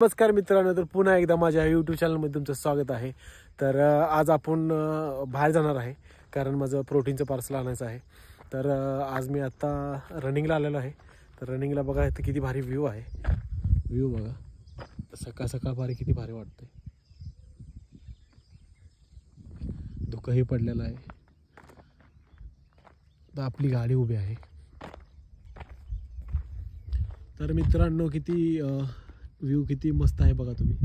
नमस्कार मित्रांनो, तर पुन्हा एकदा माझ्या यूट्यूब चॅनलमध्ये तुमचं स्वागत आहे. तर आज आपण बाहेर जाणार आहे कारण माझं प्रोटीनचं पार्सल आणायचं आहे. तर आज मी आत्ता रनिंगला आलेलो आहे. तर रनिंगला बघा इथं किती भारी व्ह्यू आहे. व्ह्यू बघा, सकाळ सकाळ भारी किती भारी वाटतंय. धुकंही पडलेलं आहे. तर आपली गाडी उभी आहे. तर मित्रांनो किती व्ह्यू किती मस्त आहे बघा तुम्ही.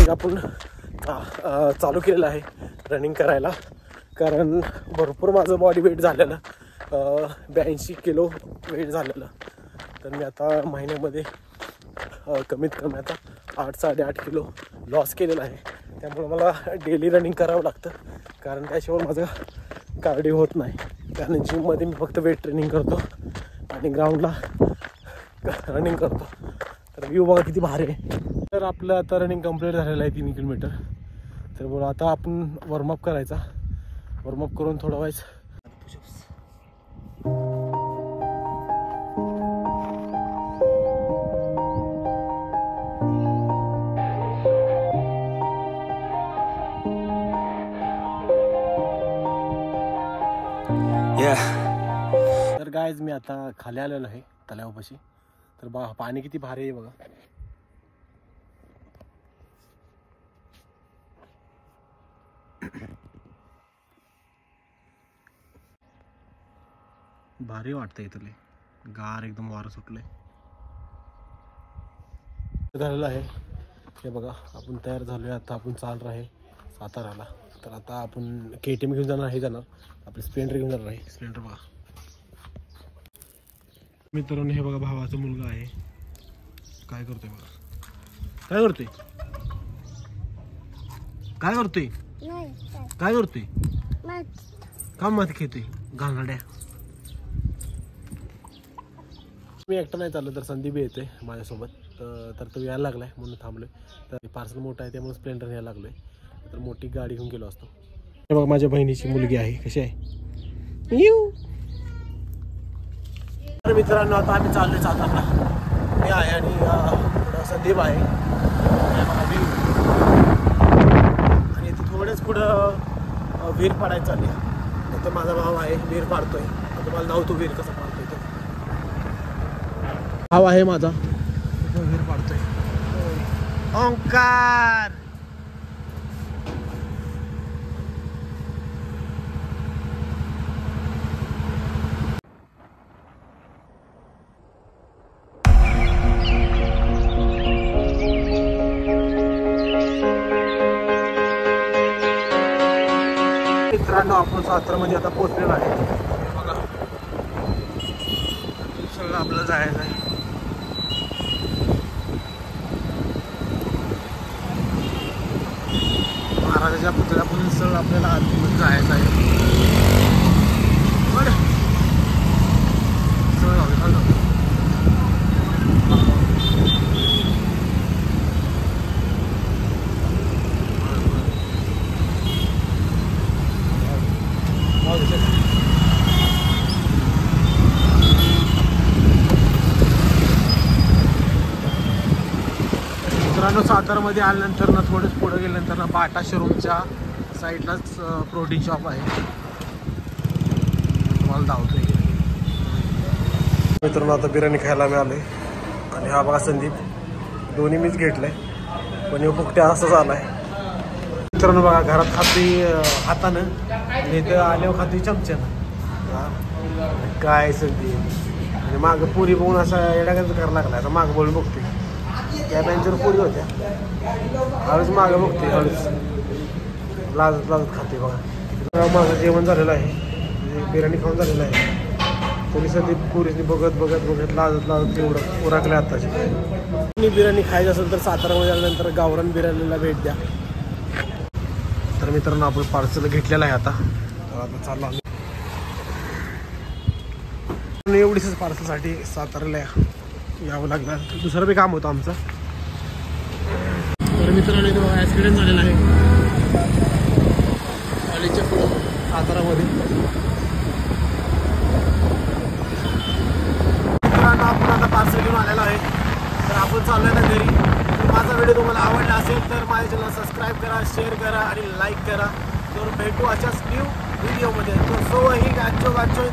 आपण चालू केलेलं आहे रनिंग करायला, कारण भरपूर माझं बॉडी वेट झालेलं 82 किलो वेट झालेलं. तर मी आता महिन्यामध्ये कमीत कमी आता 8-8.5 किलो लॉस केलेला आहे. त्यामुळे मला डेली रनिंग करावं लागतं, कारण त्याशिवाय माझं कार्डिओ होत नाही. कारण जिममध्ये मी फक्त वेट ट्रेनिंग करतो आणि ग्राउंडला रनिंग करतो. तर व्ह्यू बघा किती भारी आहे. तर आपलं आता रनिंग कंप्लीट झालेलं आहे 3 किलोमीटर. तर बोला आता आपण वॉर्मअप करायचा. वॉर्मअप करून थोडा वेळ तर गायज मी आता खाली आलेलो आहे तलावापाशी. तर बघा पाणी किती भारी आहे बघा. भारी वाटतंय इथले, गार एकदम वारं सुटलंय झालेलं आहे. हे बघा आपण तयार झालोय. आता आपण चालणार आहे साताराला. तर आता आपण KTM घेऊन जाणार, हे जाणार आपले स्प्लेंडर घेऊन जाणार आहे. स्प्लेंडर बघा मित्रांनो, हे बघा भावाचा मुलगा आहे. काय करतोय बघा, काय करतोय काय करतोय काय करतोय का माती खेळतोय घालणाड्या. मी एकटा नाही चाललो, तर संदीप येते माझ्यासोबत. तर तो यायला लागलाय म्हणून थांबलोय. तर पार्सल मोठा आहे त्यामुळे स्प्लेंडर यायला लागलोय. तर मोठी गाडी घेऊन गेलो असतो. हे बघा माझ्या बहिणीची मुलगी आहे, कशी आहे. तर मित्रांनो आता आम्ही चाललोय सातारला. मी आहे आणि संदीप आहे आणि इथे थोडेच पुढं विहीर पाडायचं चालली. तर माझा भाव आहे विहीर पाडतोय. तुम्हाला धावतो विहीर कसा पाडतोय. तो भाव आहे माझा, विहीर पाडतोय. ओंकार मित्रांनो, आपण सातारामध्ये आता पोहोचलेलो आहे. बघा सगळं आपल्याला जायचं आहे. महाराजाच्या पुतळ्यापासून सगळं आपल्याला आतमध्ये जायचं आहे. बरं सगळं जाऊ. मित्रांनो, सातारमध्ये आल्यानंतर ना थोडंच पुढं गेल्यानंतर ना बाटा शोरूमच्या साईडलाच प्रोटीन शॉप आहे. तुम्हाला धावतोय. मित्रांनो आता बिर्याणी खायला मिळाले आणि हा बघा संदीप, दोन्ही मीच घेतलंय. पण हे फुकट्या असं झालाय. मित्रांनो बघा, घरात खाती हातानं आणि इथं आल्यावर खाती चमच्यानं. काय संदीप आणि मागं पुरी बघून असा येड्यागत करायला लागला. आता मागं बोलून बघते, त्या बेंचवर पुरी होत्या. हळूच मागं बघते, हळूच लाजत लाजत खाते बघा. माझं जेवण झालेलं आहे, बिर्याणी खाऊन झालेलं आहे. तरी संदीप पुरीने बघत बघत बघत लाजत लाजत एवढं उरकले आत्ताची. बिर्याणी खायची असेल तर सातारामध्ये आल्यानंतर गावरान बिर्याणीला भेट द्या. तर मित्रांनो आपण पार्सल घेतलेलं आहे आता. आता चाललो आम्ही. एवढीच पार्सलसाठी सातारला यावं लागणार. दुसरं बी काम होतं आमचं. मित्रांनो तो ॲक्सिडेंट झालेला आहे कॉलेजच्या पुढं सातारामध्ये. मित्रांनो आपण आता पार्सल घेऊन आलेला आहे, तर आपण चाललो आहे ना घरी. तर माझा व्हिडिओ तुम्हाला आवडला असेल तर माझ्या चॅनलला सबस्क्राईब करा, शेअर करा आणि लाईक करा. तर भेटू अशाच न्यू व्हिडिओमध्ये. तो सो ही गाचो गाचो.